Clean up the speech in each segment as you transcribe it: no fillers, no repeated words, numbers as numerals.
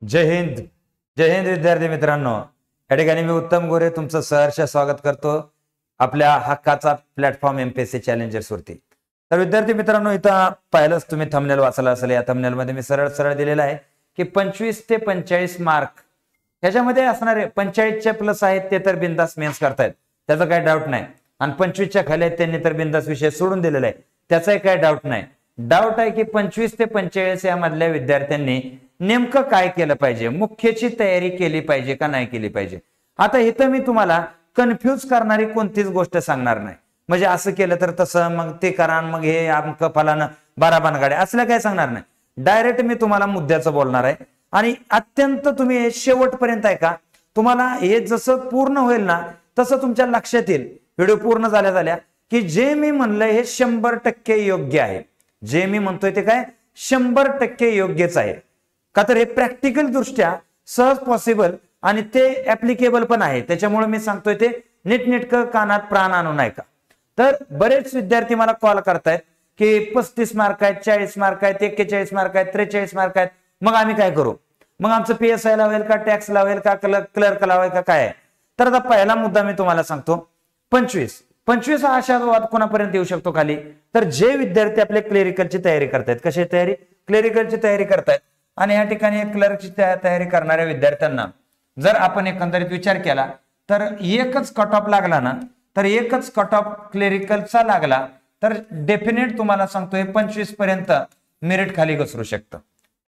जय हिंद. जय हिंद विद्यार्थी मित्रांनो. या ठिकाणी मी उत्तम गोरे तुमचं सहर्ष स्वागत करतो आपल्या हक्काचा प्लॅटफॉर्म एमपीएससी चॅलेंजर्स वरती. तर विद्यार्थी मित्रांनो, इथं पाहिलंच तुम्ही थंबनेल वाचला असेल. या थंबनेल मध्ये मी सरळ सरळ दिलेला आहे की 25 ते 45 मार्क ह्याच्यामध्ये असणारे 45च्या प्लस आहेत ते तर बिंदास मेन्स करतायत, त्याचा काही डाऊट नाही. आणि 25च्या खाली आहेत त्यांनी तर बिंदास विषय सोडून दिलेला आहे, त्याचाही काही डाऊट नाही. डाऊट आहे की 25 ते 45 या मधल्या विद्यार्थ्यांनी नेमकं काय केलं पाहिजे, मुख्यची तयारी केली पाहिजे का नाही केली पाहिजे. आता इथं मी तुम्हाला कन्फ्यूज करणारी कोणतीच गोष्ट सांगणार नाही. म्हणजे असं केलं तर तसं, मग ते करा, मग हे अमक फलानं बाराबानगाड्या असल्या काय सांगणार नाही. डायरेक्ट मी तुम्हाला मुद्द्याचं बोलणार आहे आणि अत्यंत तुम्ही शेवटपर्यंत ऐका. तुम्हाला हे जसं पूर्ण होईल ना तसं तुमच्या लक्षात येईल व्हिडिओ पूर्ण झाल्या की जे मी म्हणलंय हे 100% योग्य आहे. जे मी म्हणतोय ते काय 100% योग्यच आहे. का तर हे प्रॅक्टिकल दृष्ट्या सहज पॉसिबल आणि ते ऍप्लिकेबल पण आहे. त्याच्यामुळे मी सांगतोय ते नीटनेटकं कानात प्राण आणू नये का. तर बरेच विद्यार्थी मला कॉल करतायत की 35 मार्क आहेत, 40 मार्क आहेत, 41 मार्क आहेत, 43 मार्क आहेत, मग आम्ही काय करू, मग आमचं पीएसआय लावेल का, टॅक्स लावेल का, क्लर्क लावेल का, काय आहे. तर आता पहिला मुद्दा मी तुम्हाला सांगतो. 25 हा आशावाद कोणापर्यंत येऊ शकतो खाली, तर जे विद्यार्थी आपले क्लेरिकलची तयारी करतायत. कशी तयारी, क्लेरिकलची तयारी करतायत. आणि या ठिकाणी क्लर्कची तयारी करणाऱ्या विद्यार्थ्यांना जर आपण एकंदरीत विचार केला तर एकच कट ऑफ लागला ना, तर एकच कट ऑफ क्लेरिकलचा लागला तर डेफिनेट तुम्हाला सांगतोय 25 पर्यंत मेरिट खाली घसरू शकतं.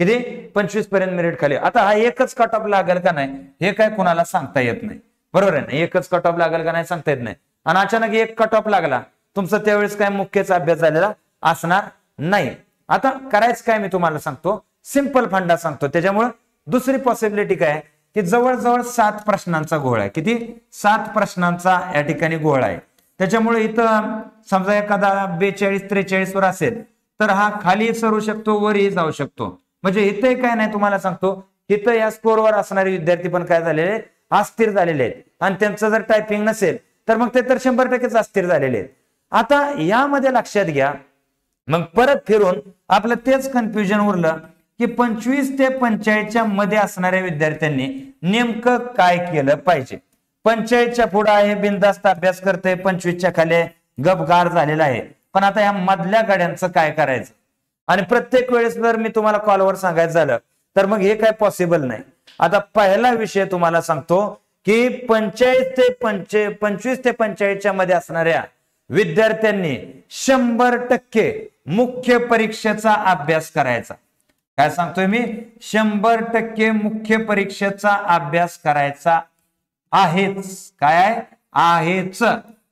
किती, 25 पर्यंत मेरिट खाली. आता हा एकच कट ऑफ लागेल का नाही हे काय कुणाला सांगता येत नाही, बरोबर आहे ना. एकच कट ऑफ लागेल का नाही सांगता येत नाही. आणि अचानक एक कट ऑफ लागला, तुमचं त्यावेळेस काय मुख्यचा अभ्यास झालेला असणार नाही. आता करायचं काय मी तुम्हाला सांगतो, सिंपल फंडा सांगतो. त्याच्यामुळे दुसरी पॉसिबिलिटी काय की जवळजवळ 7 प्रश्नांचा घोळ आहे. किती, 7 प्रश्नांचा या ठिकाणी घोळ आहे. त्याच्यामुळे इथं समजा एखादा 42-43 वर असेल तर हा खाली सरू शकतो, वरही जाऊ शकतो. म्हणजे इथे काय नाही तुम्हाला सांगतो, इथं या स्कोरवर असणारे विद्यार्थी पण काय झालेले अस्थिर झालेले आहेत. आणि त्यांचं जर टायपिंग नसेल तर मग ते तर 100%च अस्थिर झालेले आहेत. आता यामध्ये लक्षात घ्या, मग परत फिरून आपलं तेच कन्फ्युजन उरलं की 25 ते 45च्या मध्ये असणाऱ्या विद्यार्थ्यांनी नेमकं काय केलं पाहिजे. 45च्या पुढे आहे बिनधास्त अभ्यास करते, 25च्या खाली गपगार झालेला आहे. पण आता या मधल्या गाड्यांचं काय करायचं. आणि प्रत्येक वेळेस जर मी तुम्हाला कॉलवर सांगायचं झालं तर मग हे काय पॉसिबल नाही. आता पहिला विषय तुम्हाला सांगतो की 25 ते 45च्या मध्ये असणाऱ्या विद्यार्थ्यांनी 100% मुख्य परीक्षेचा अभ्यास करायचा. काय सांगतोय मी, 100% मुख्य परीक्षेचा अभ्यास करायचा आहेच. काय आहेच.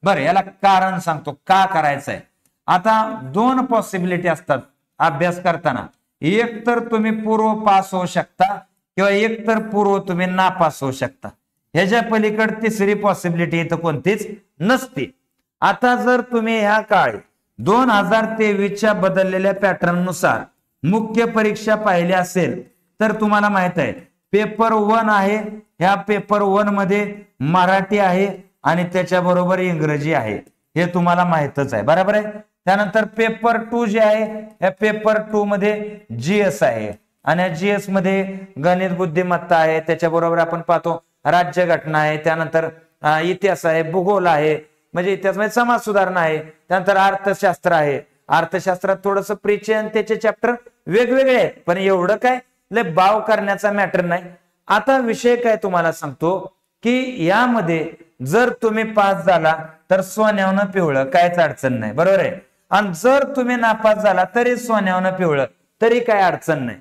बरं, याला कारण सांगतो का करायचं आहे. आता 2 पॉसिबिलिटी असतात अभ्यास करताना. एक तर तुम्ही पूर्व पास होऊ शकता किंवा एक तर पूर्व तुम्ही नापास होऊ शकता. ह्याच्या पलीकडे तिसरी पॉसिबिलिटी इथं कोणतीच नसते. आता जर तुम्ही ह्या काळी 2023च्या बदललेल्या पॅटर्न नुसार मुख्य परीक्षा पाहिली असेल तर तुम्हाला माहित आहे पेपर 1 आहे. ह्या पेपर 1 मध्ये मराठी आहे आणि त्याच्याबरोबर इंग्रजी आहे, हे तुम्हाला माहितच आहे, बरोबर आहे. त्यानंतर पेपर 2 जे आहे या पेपर 2 मध्ये जीएस आहे आणि जीएस मध्ये गणित बुद्धिमत्ता आहे, त्याच्याबरोबर आपण पाहतो राज्यघटना आहे, त्यानंतर इतिहास आहे, भूगोल आहे, म्हणजे इतिहास म्हणजे समाज सुधारणा आहे, त्यानंतर अर्थशास्त्र आहे. अर्थशास्त्रात थोडस परिचय आणि त्याचे चॅप्टर वेगवेगळे आहेत, पण एवढं काय लय बाव करण्याचा मॅटर नाही. आता विषय काय तुम्हाला सांगतो की यामध्ये जर तुम्ही पास झाला तर सोन्यावनं पिवळं, कायच अडचण नाही, बरोबर आहे. आणि जर तुम्ही नापास झाला तरी सोन्यावनं पिवळं, तरी काय अडचण नाही.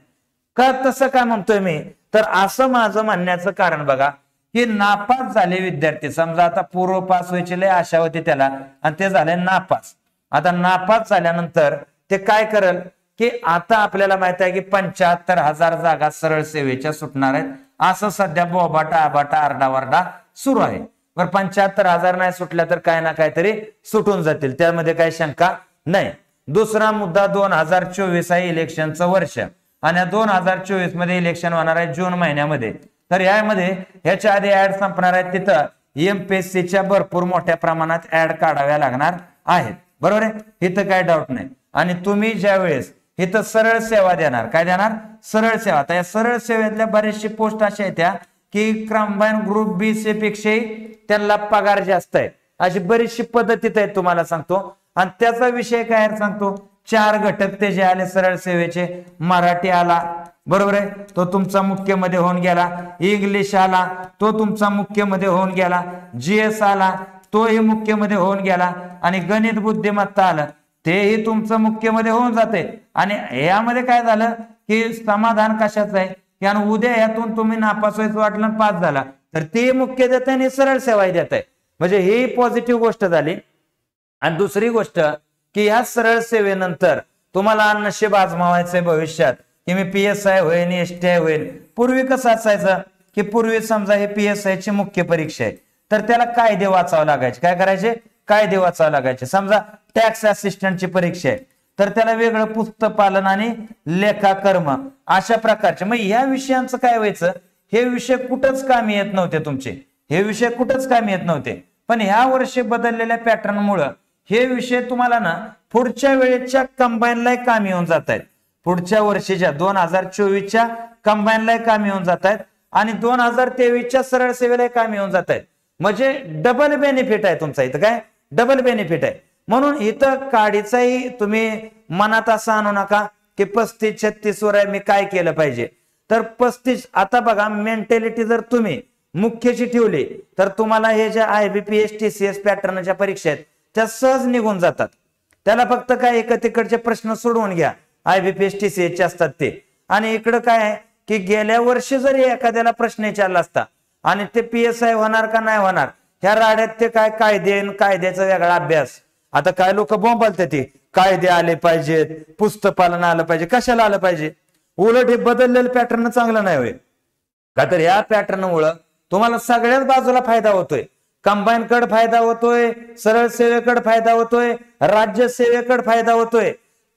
का तसं काय म्हणतोय मी, तर असं माझं म्हणण्याचं कारण बघा की नापास झाले विद्यार्थी, समजा आता पूर्व पास व्हायची लय आशा होती त्याला आणि ते झाले नापास. आता नापास झाल्यानंतर ते काय करेल की आता आपल्याला माहित आहे की 75,000 जागा सरळ सेवेच्या सुटणार आहेत, असं सध्या बोबाटा आबाटा आरडावारडा सुरू आहे. बरं, 75,000 नाही सुटल्या तर काय ना काहीतरी सुटून जातील, त्यामध्ये काही शंका नाही. दुसरा मुद्दा 2024 आहे, इलेक्शनचं वर्ष. आणि 2024 मध्ये इलेक्शन होणार आहे जून महिन्यामध्ये. तर यामध्ये ह्याच्या आधी ऍड संपणार आहेत, तिथं एमपीएससीच्या भरपूर मोठ्या प्रमाणात ऍड काढाव्या लागणार आहेत, बरोबर आहे. इथं काय डाऊट नाही. आणि तुम्ही ज्या वेळेस इथं सरळ सेवा देणार, काय देणार, सरळ सेवा. आता या सरळ सेवेतल्या बरेचशे पोस्ट अशा आहेत त्या की कंबाईन ग्रुप बी सी पेक्षाही त्यांना पगार जास्त आहे. अशी बरीचशी पद्धतीत आहेत तुम्हाला सांगतो. आणि त्याचा विषय काय सांगतो, 4 घटक ते जे आले सरळ सेवेचे. मराठी आला, बरोबर आहे, तो तुमचा मुख्य मध्ये होऊन गेला. इंग्लिश आला, तो तुमचा मुख्य मध्ये होऊन गेला. जीएस आला, तोही मुख्य मध्ये होऊन गेला. आणि गणित बुद्धिमत्ता आलं, तेही तुमचं मुख्य मध्ये होऊन जाते. आणि यामध्ये काय झालं की समाधान कशाचं आहे, की उद्या यातून तुम्ही नापास व्हायचं वाटलं, पास झाला तर ते मुख्य देत आहे आणि सरळ सेवा देत आहे. म्हणजे ही पॉझिटिव्ह गोष्ट झाली. आणि दुसरी गोष्ट की या सरळ सेवेनंतर तुम्हाला नशीब आजमावायचंय भविष्यात की मी PSI होईन, STI होईन. पूर्वी कसं असायचं की पूर्वी समजा हे PSI ची मुख्य परीक्षा आहे तर त्याला कायदे वाचावं लागायचे. काय करायचे, कायदे वाचावं लागायचे. समजा टॅक्स असिस्टंटची परीक्षा आहे तर त्याला वेगळं पुस्तक पालन आणि लेखाकर्म अशा प्रकारचे. मग या विषयांचं काय व्हायचं, हे विषय कुठंच कामी येत नव्हते तुमचे, हे विषय कुठंच कामी येत नव्हते. पण ह्या वर्षी बदललेल्या पॅटर्नमुळं हे विषय तुम्हाला ना पुढच्या वेळेच्या कंबाईनला कामी येऊन जात आहेत. पुढच्या वर्षीच्या 2024च्या कंबाईनला कामी येऊन जात आहेत आणि 2023च्या सरळ सेवेला कामी येऊन जात आहेत. म्हणजे डबल बेनिफिट आहे तुमचा इथं. काय डबल बेनिफिट आहे. म्हणून इथं काडीचाही तुम्ही मनात असं आणू नका की 35-36 वर आहे मी काय केलं पाहिजे. तर 35 आता बघा मेंटॅलिटी जर तुम्ही मुख्यची ठेवली तर तुम्हाला हे ज्या IBPS TCS पॅटर्नच्या परीक्षा आहेत त्या सहज निघून जातात. त्याला फक्त काय एक तिकडचे प्रश्न सोडवून घ्या, IBPS TCS चे असतात ते. आणि इकडं काय आहे की गेल्या वर्षी जरी एखाद्याला प्रश्न विचारला असता आणि ते PSI होणार का नाही होणार, ह्या राड्यात ते काय कायद्याचा वेगळा अभ्यास. आता काय लोक बोंबालते ते कायदे आले पाहिजेत, पुस्तक पालन आलं पाहिजे. कशाला आलं पाहिजे, उलट हे बदललेलं पॅटर्न चांगलं नाही होय का. तर या पॅटर्नमुळं तुम्हाला सगळ्याच बाजूला फायदा होतोय. कंबाईन कड फायदा होतोय, सरळ सेवेकडे फायदा होतोय, राज्य सेवेकडे फायदा होतोय.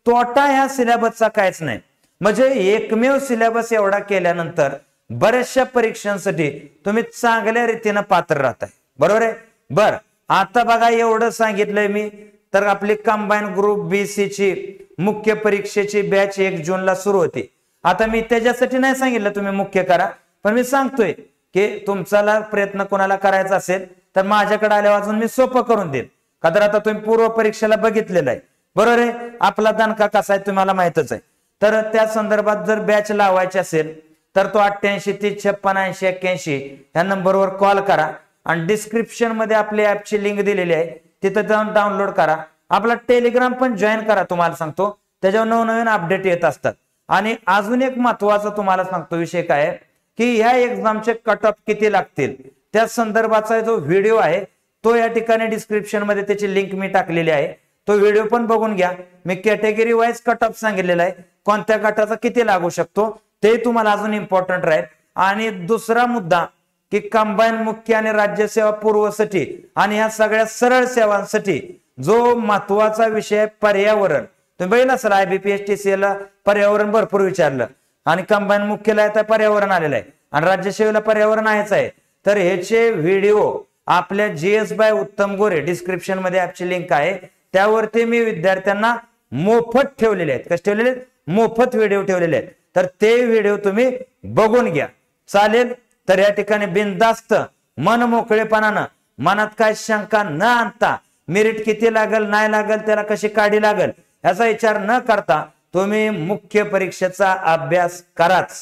तोटा ह्या सिलेबसचा काहीच नाही. म्हणजे एकमेव सिलेबस एवढा केल्यानंतर बऱ्याचशा परीक्षांसाठी तुम्ही चांगल्या रीतीने पात्र राहताय. बरोबर आहे. बर आता बघा एवढं सांगितलंय मी, तर आपली कंबाईन ग्रुप BC ची मुख्य परीक्षेची बॅच 1 जूनला सुरू होती. आता मी त्याच्यासाठी नाही सांगितलं तुम्ही मुख्य करा, पण मी सांगतोय की तुमचा प्रयत्न कोणाला करायचा असेल तर माझ्याकडे आल्यावर अजून मी सोपं करून देईन. का तर आता तुम्ही पूर्व परीक्षेला बघितलेलं आहे, बरोबर आहे. आपला दणका कसा आहे तुम्हाला माहितच आहे. तर त्या संदर्भात जर बॅच लावायची असेल तर तो 88 30 56 80 81 या नंबरवर कॉल करा आणि डिस्क्रिप्शन मध्ये आपल्या ऍपची लिंक दिलेली आहे, तिथं जाऊन डाउनलोड करा. आपला टेलिग्राम पण जॉईन करा, तुम्हाला सांगतो त्याच्यावर नवनवीन अपडेट येत असतात. आणि अजून एक महत्वाचा तुम्हाला सांगतो विषय काय आहे की ह्या एक्झामचे कट ऑफ किती लागतील त्या संदर्भाचा जो व्हिडिओ आहे तो या ठिकाणी डिस्क्रिप्शन मध्ये त्याची लिंक मी टाकलेली आहे. तो व्हिडिओ पण बघून घ्या. मी कॅटेगरी वाईज कट ऑफ सांगितलेला आहे, कोणत्या गटाचा किती लागू शकतो ते तुम्हाला अजून इम्पॉर्टंट राहील. आणि दुसरा मुद्दा की कंबाईन मुख्य आणि राज्यसेवा पूर्वसाठी आणि ह्या सगळ्या सरळ सेवांसाठी जो महत्वाचा विषय पर्यावरण. तुम्ही बघितलं असेल IBPS TCS ला पर्यावरण भरपूर विचारलं आणि कंबाईन मुख्यला आता पर्यावरण आलेलं आहे आणि राज्यसेवेला पर्यावरण आहेच आहे. तर ह्याचे व्हिडिओ आपल्या GS बाय उत्तम गोरे डिस्क्रिप्शन मध्ये ऍपची लिंक आहे, त्यावरती मी विद्यार्थ्यांना मोफत ठेवलेले आहेत. कसे ठेवलेले आहेत, मोफत व्हिडिओ ठेवलेले आहेत. तर ते व्हिडिओ तुम्ही बघून घ्या, चालेल. तर या ठिकाणी बिनधास्त मन मोकळेपणानं, मनात काय शंका न आणता, मेरिट किती लागल नाही लागल त्याला कशी काढी लागल याचा विचार न करता तुम्ही मुख्य परीक्षेचा अभ्यास कराच.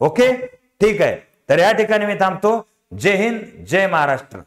ओके, ठीक आहे. तर या ठिकाणी मी थांबतो. जय हिंद, जय महाराष्ट्र.